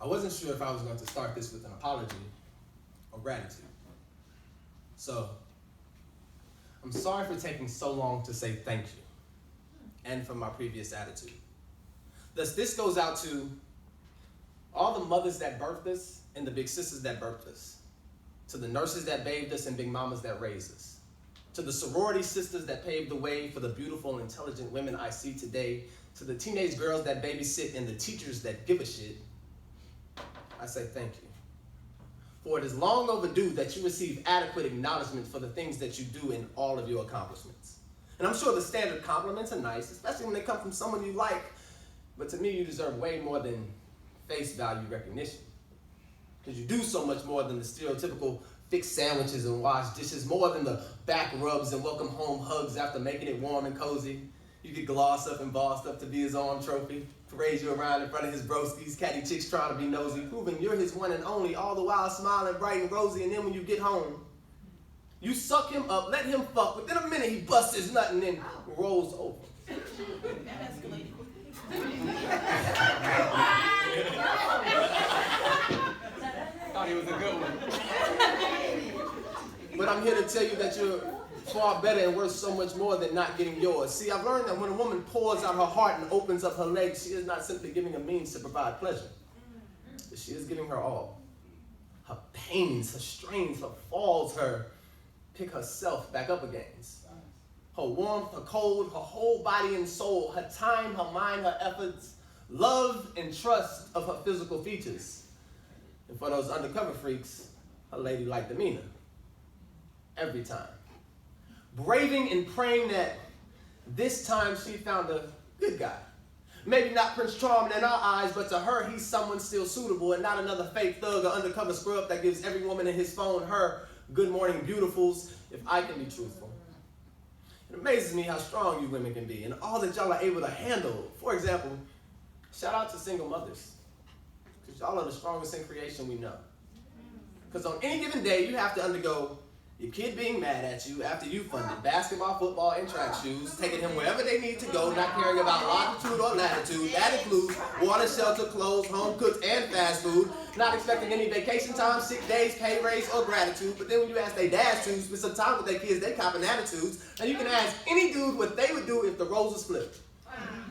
I wasn't sure if I was going to start this with an apology or gratitude. So, I'm sorry for taking so long to say thank you, and for my previous attitude. Thus, this goes out to all the mothers that birthed us and the big sisters that birthed us, to the nurses that bathed us and big mamas that raised us, to the sorority sisters that paved the way for the beautiful and intelligent women I see today, to the teenage girls that babysit and the teachers that give a shit, I say thank you. For it is long overdue that you receive adequate acknowledgement for the things that you do in all of your accomplishments. And I'm sure the standard compliments are nice, especially when they come from someone you like, but to me you deserve way more than face value recognition. Because you do so much more than the stereotypical fixed sandwiches and wash dishes, more than the back rubs and welcome home hugs after making it warm and cozy. You get glossed up and bossed up to be his arm trophy, parades you around in front of his broskies, catty chicks trying to be nosy, proving you're his one and only, all the while smiling bright and rosy, and then when you get home, you suck him up, let him fuck, within a minute he busts his nut and then rolls over. That escalated. Thought he was a good one. But I'm here to tell you that you're far better and worth so much more than not getting yours. See, I've learned that when a woman pours out her heart and opens up her legs, she is not simply giving a means to provide pleasure. But she is giving her all. Her pains, her strains, her falls, her pick herself back up against. Her warmth, her cold, her whole body and soul, her time, her mind, her efforts, love and trust of her physical features. And for those undercover freaks, her ladylike demeanor. Every time. Braving and praying that this time she found a good guy. Maybe not Prince Charming in our eyes, but to her he's someone still suitable and not another fake thug or undercover scrub that gives every woman in his phone her good morning beautifuls, if I can be truthful. It amazes me how strong you women can be and all that y'all are able to handle. For example, shout out to single mothers, because y'all are the strongest in creation we know. Because on any given day, you have to undergo your kid being mad at you after you funded basketball, football, and track shoes, taking him wherever they need to go, not caring about longitude or latitude. That includes water, shelter, clothes, home cooked, and fast food. Not expecting any vacation time, sick days, pay raise, or gratitude. But then when you ask their dads to spend some time with their kids, they copping attitudes. And you can ask any dude what they would do if the roles was flipped.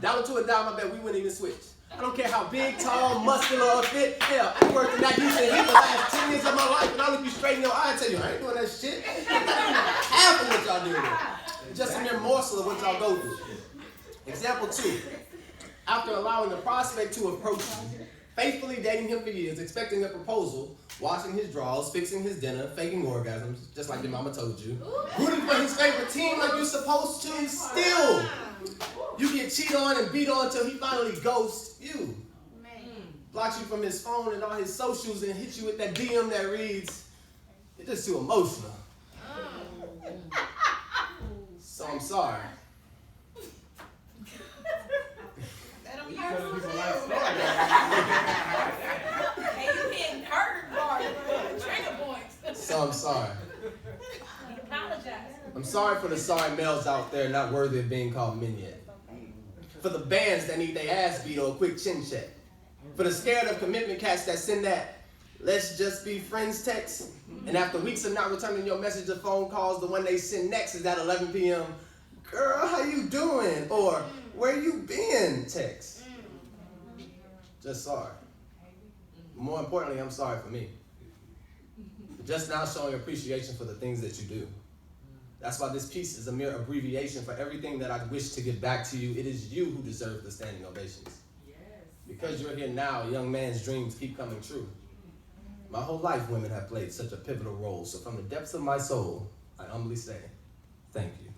Dollar to a dime, I bet we wouldn't even switch. I don't care how big, tall, muscular, or fit. Hell, I worked in that used to hit the last 10 years of my life, and I look you straight in your eye and tell you, I ain't doing that shit. Not even half of what y'all do. Just a mere morsel of what y'all go through. Example 2. After allowing the prospect to approach you, faithfully dating him for years, expecting a proposal, washing his drawers, fixing his dinner, faking orgasms, just like your mama told you, rooting for his favorite team like you're supposed to, still, you get cheated on and beat on until he finally ghosts you. Blocks you from his phone and all his socials and hits you with that DM that reads, "You're just too emotional." So I'm sorry. Hey, you hitting hurt hard. Trigger points. So I'm sorry. Apologize. I'm sorry for the sorry males out there not worthy of being called men yet. For the bands that need their ass beat or a quick chin check. For the scared of commitment cats that send that "let's just be friends" text. And after weeks of not returning your message or phone calls, the one they send next is at 11 p.m. "Girl, how you doing?" Or "Where you been?" text. Just sorry. More importantly, I'm sorry for me. For just now showing appreciation for the things that you do. That's why this piece is a mere abbreviation for everything that I wish to give back to you. It is you who deserve the standing ovations. Yes. Because you're here now, a young man's dreams keep coming true. My whole life, women have played such a pivotal role. So from the depths of my soul, I humbly say, thank you.